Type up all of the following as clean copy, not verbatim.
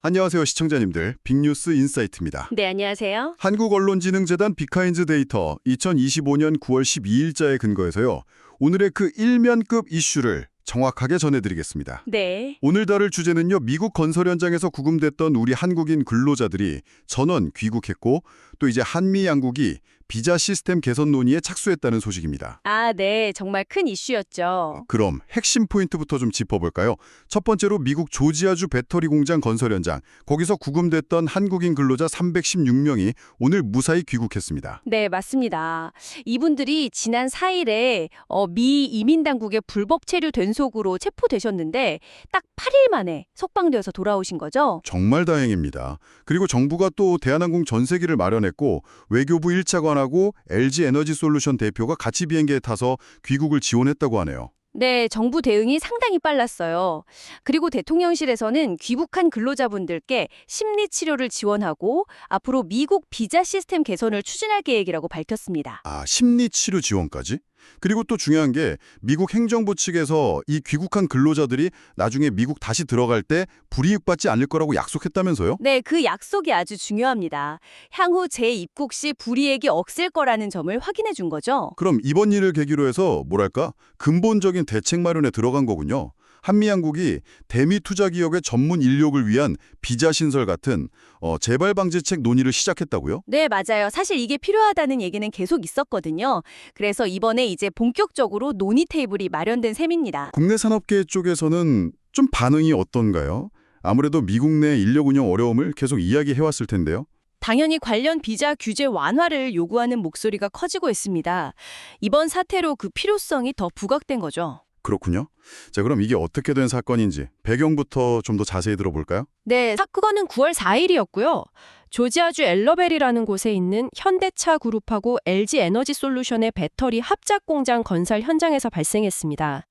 안녕하세요, 시청자님들. 빅뉴스 인사이트입니다. 네, 안녕하세요. 한국언론진흥재단 비카인즈 데이터 2025년 9월 12일자에 근거해서요. 오늘의 그 일면급 이슈를 정확하게 전해드리겠습니다. 네. 오늘 다룰 주제는요. 미국 건설 현장에서 구금됐던 우리 한국인 근로자들이 전원 귀국했고 또 이제 한미 양국이 비자 시스템 개선 논의에 착수했다는 소식입니다. 아, 네. 정말 큰 이슈였죠. 그럼 핵심 포인트부터 좀 짚어볼까요? 첫 번째로 미국 조지아주 배터리 공장 건설 현장, 거기서 구금됐던 한국인 근로자 316명이 오늘 무사히 귀국했습니다. 네, 맞습니다. 이분들이 지난 4일에 미 이민당국에 불법 체류된 속으로 체포되셨는데 딱 8일 만에 석방되어서 돌아오신 거죠? 정말 다행입니다. 그리고 정부가 또 대한항공 전세기를 마련했고 외교부 1차관하고 LG 에너지 솔루션 대표가 같이 비행기에 타서 귀국을 지원했다고 하네요. 네, 정부 대응이 상당히 빨랐어요. 그리고 대통령실에서는 귀국한 근로자분들께 심리 치료를 지원하고 앞으로 미국 비자 시스템 개선을 추진할 계획이라고 밝혔습니다. 아, 심리치료 지원까지? 그리고 또 중요한 게 미국 행정부 측에서 이 귀국한 근로자들이 나중에 미국 다시 들어갈 때 불이익받지 않을 거라고 약속했다면서요? 네, 그 약속이 아주 중요합니다. 향후 재입국 시 불이익이 없을 거라는 점을 확인해 준 거죠. 그럼 이번 일을 계기로 해서 뭐랄까? 근본적인 대책 마련에 들어간 거군요. 한미 양국이 대미 투자 기업의 전문 인력을 위한 비자 신설 같은 재발 방지책 논의를 시작했다고요? 네, 맞아요. 사실 이게 필요하다는 얘기는 계속 있었거든요. 그래서 이번에 이제 본격적으로 논의 테이블이 마련된 셈입니다. 국내 산업계 쪽에서는 좀 반응이 어떤가요? 아무래도 미국 내 인력 운영 어려움을 계속 이야기해왔을 텐데요. 당연히 관련 비자 규제 완화를 요구하는 목소리가 커지고 있습니다. 이번 사태로 그 필요성이 더 부각된 거죠. 그렇군요. 자, 그럼 이게 어떻게 된 사건인지 배경부터 좀 더 자세히 들어볼까요? 네, 사건은 9월 4일이었고요. 조지아주 엘러벨이라는 곳에 있는 현대차 그룹하고 LG 에너지 솔루션의 배터리 합작 공장 건설 현장에서 발생했습니다.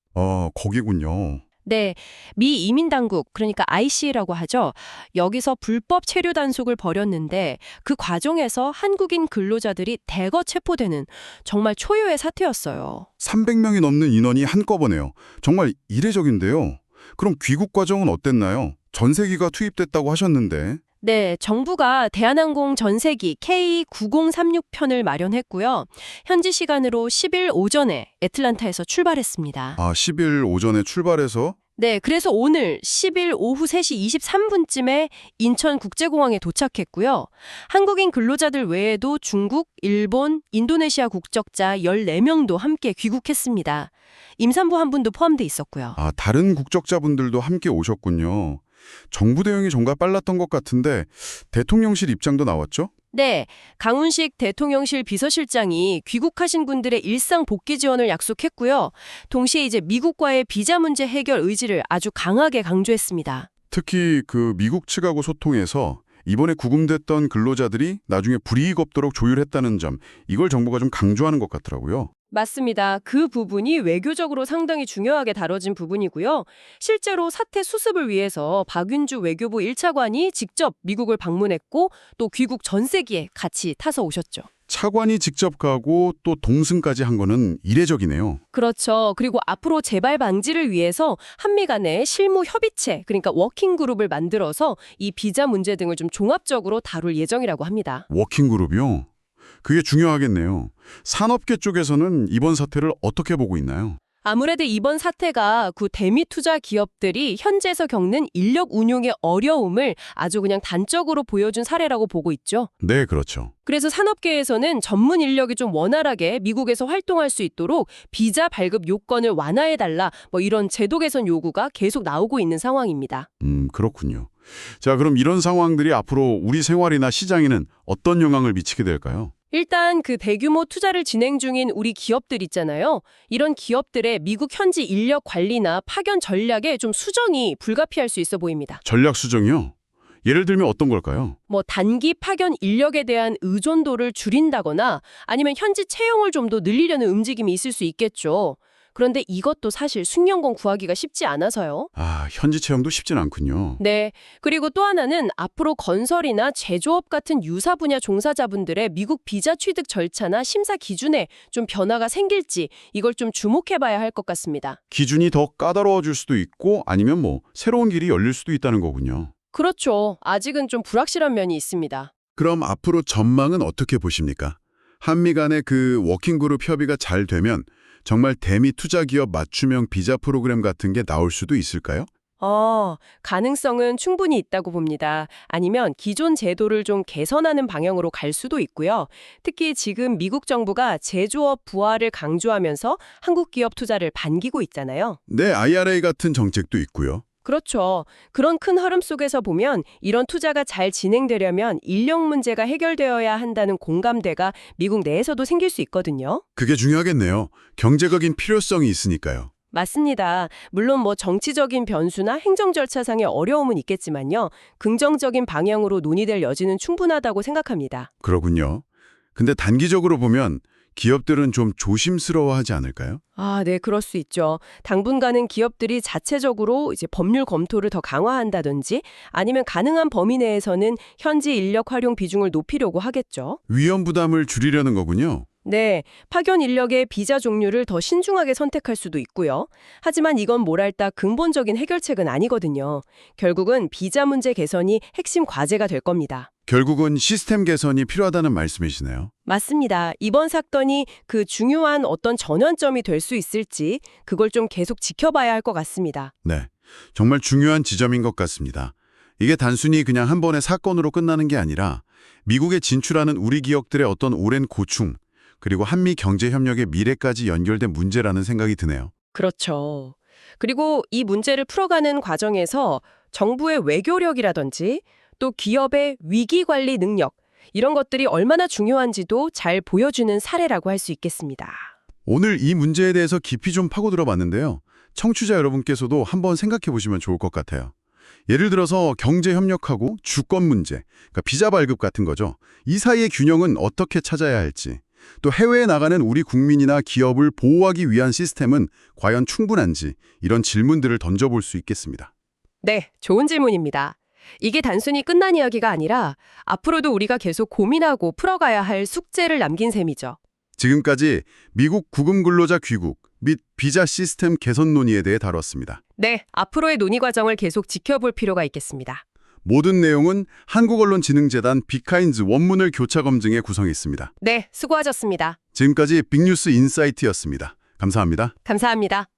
거기군요. 네, 미 이민당국, 그러니까 IC라고 하죠. 여기서 불법 체류 단속을 벌였는데 그 과정에서 한국인 근로자들이 대거 체포되는 정말 초유의 사태였어요. 300명이 넘는 인원이 한꺼번에요. 정말 이례적인데요. 그럼 귀국 과정은 어땠나요? 전세기가 투입됐다고 하셨는데. 네, 정부가 대한항공 전세기 K9036편을 마련했고요. 현지 시간으로 10일 오전에 애틀란타에서 출발했습니다. 10일 오전에 출발해서 네, 그래서 오늘 10일 오후 3시 23분쯤에 인천국제공항에 도착했고요. 한국인 근로자들 외에도 중국, 일본, 인도네시아 국적자 14명도 함께 귀국했습니다. 임산부 한 분도 포함돼 있었고요. 다른 국적자분들도 함께 오셨군요. 정부 대응이 정말 빨랐던 것 같은데 대통령실 입장도 나왔죠? 네, 강훈식 대통령실 비서실장이 귀국하신 분들의 일상 복귀 지원을 약속했고요. 동시에 이제 미국과의 비자 문제 해결 의지를 아주 강하게 강조했습니다. 특히 그 미국 측하고 소통해서 이번에 구금됐던 근로자들이 나중에 불이익 없도록 조율했다는 점, 이걸 정부가 좀 강조하는 것 같더라고요. 맞습니다. 그 부분이 외교적으로 상당히 중요하게 다뤄진 부분이고요. 실제로 사태 수습을 위해서 박윤주 외교부 1차관이 직접 미국을 방문했고 또 귀국 전세기에 같이 타서 오셨죠. 차관이 직접 가고 또 동승까지 한 거는 이례적이네요. 그렇죠. 그리고 앞으로 재발 방지를 위해서 한미 간의 실무 협의체, 그러니까 워킹 그룹을 만들어서 이 비자 문제 등을 좀 종합적으로 다룰 예정이라고 합니다. 워킹그룹이요? 그게 중요하겠네요. 산업계 쪽에서는 이번 사태를 어떻게 보고 있나요? 아무래도 이번 사태가 그 대미 투자 기업들이 현지에서 겪는 인력 운용의 어려움을 아주 그냥 단적으로 보여준 사례라고 보고 있죠. 네, 그렇죠. 그래서 산업계에서는 전문 인력이 좀 원활하게 미국에서 활동할 수 있도록 비자 발급 요건을 완화해달라 이런 제도 개선 요구가 계속 나오고 있는 상황입니다. 그렇군요. 자, 그럼 이런 상황들이 앞으로 우리 생활이나 시장에는 어떤 영향을 미치게 될까요? 일단 그 대규모 투자를 진행 중인 우리 기업들 있잖아요. 이런 기업들의 미국 현지 인력 관리나 파견 전략에 좀 수정이 불가피할 수 있어 보입니다. 전략 수정이요? 예를 들면 어떤 걸까요? 단기 파견 인력에 대한 의존도를 줄인다거나 아니면 현지 채용을 좀 더 늘리려는 움직임이 있을 수 있겠죠. 그런데 이것도 사실 숙련공 구하기가 쉽지 않아서요. 현지 채용도 쉽진 않군요. 네. 그리고 또 하나는 앞으로 건설이나 제조업 같은 유사 분야 종사자분들의 미국 비자 취득 절차나 심사 기준에 좀 변화가 생길지 이걸 좀 주목해봐야 할 것 같습니다. 기준이 더 까다로워질 수도 있고 아니면 새로운 길이 열릴 수도 있다는 거군요. 그렇죠. 아직은 좀 불확실한 면이 있습니다. 그럼 앞으로 전망은 어떻게 보십니까? 한미 간의 그 워킹그룹 협의가 잘 되면 정말 대미 투자기업 맞춤형 비자 프로그램 같은 게 나올 수도 있을까요? 가능성은 충분히 있다고 봅니다. 아니면 기존 제도를 좀 개선하는 방향으로 갈 수도 있고요. 특히 지금 미국 정부가 제조업 부활을 강조하면서 한국 기업 투자를 반기고 있잖아요. 네, IRA 같은 정책도 있고요. 그렇죠. 그런 큰 흐름 속에서 보면 이런 투자가 잘 진행되려면 인력 문제가 해결되어야 한다는 공감대가 미국 내에서도 생길 수 있거든요. 그게 중요하겠네요. 경제적인 필요성이 있으니까요. 맞습니다. 물론 정치적인 변수나 행정 절차상의 어려움은 있겠지만요. 긍정적인 방향으로 논의될 여지는 충분하다고 생각합니다. 그러군요. 근데 단기적으로 보면 기업들은 좀 조심스러워하지 않을까요? 네, 그럴 수 있죠. 당분간은 기업들이 자체적으로 이제 법률 검토를 더 강화한다든지 아니면 가능한 범위 내에서는 현지 인력 활용 비중을 높이려고 하겠죠. 위험 부담을 줄이려는 거군요. 네, 파견 인력의 비자 종류를 더 신중하게 선택할 수도 있고요. 하지만 이건 뭐랄까 근본적인 해결책은 아니거든요. 결국은 비자 문제 개선이 핵심 과제가 될 겁니다. 결국은 시스템 개선이 필요하다는 말씀이시네요. 맞습니다. 이번 사건이 그 중요한 어떤 전환점이 될 수 있을지 그걸 좀 계속 지켜봐야 할 것 같습니다. 네, 정말 중요한 지점인 것 같습니다. 이게 단순히 그냥 한 번의 사건으로 끝나는 게 아니라 미국에 진출하는 우리 기업들의 어떤 오랜 고충, 그리고 한미 경제협력의 미래까지 연결된 문제라는 생각이 드네요. 그렇죠. 그리고 이 문제를 풀어가는 과정에서 정부의 외교력이라든지 또 기업의 위기관리 능력, 이런 것들이 얼마나 중요한지도 잘 보여주는 사례라고 할 수 있겠습니다. 오늘 이 문제에 대해서 깊이 좀 파고들어 봤는데요. 청취자 여러분께서도 한번 생각해 보시면 좋을 것 같아요. 예를 들어서 경제협력하고 주권 문제, 그러니까 비자 발급 같은 거죠. 이 사이의 균형은 어떻게 찾아야 할지, 또 해외에 나가는 우리 국민이나 기업을 보호하기 위한 시스템은 과연 충분한지 이런 질문들을 던져볼 수 있겠습니다. 네, 좋은 질문입니다. 이게 단순히 끝난 이야기가 아니라 앞으로도 우리가 계속 고민하고 풀어가야 할 숙제를 남긴 셈이죠. 지금까지 미국 구금근로자 귀국 및 비자 시스템 개선 논의에 대해 다뤘습니다. 네, 앞으로의 논의 과정을 계속 지켜볼 필요가 있겠습니다. 모든 내용은 한국언론진흥재단 빅카인즈 원문을 교차 검증해 구성했습니다. 네, 수고하셨습니다. 지금까지 빅뉴스 인사이트였습니다. 감사합니다. 감사합니다.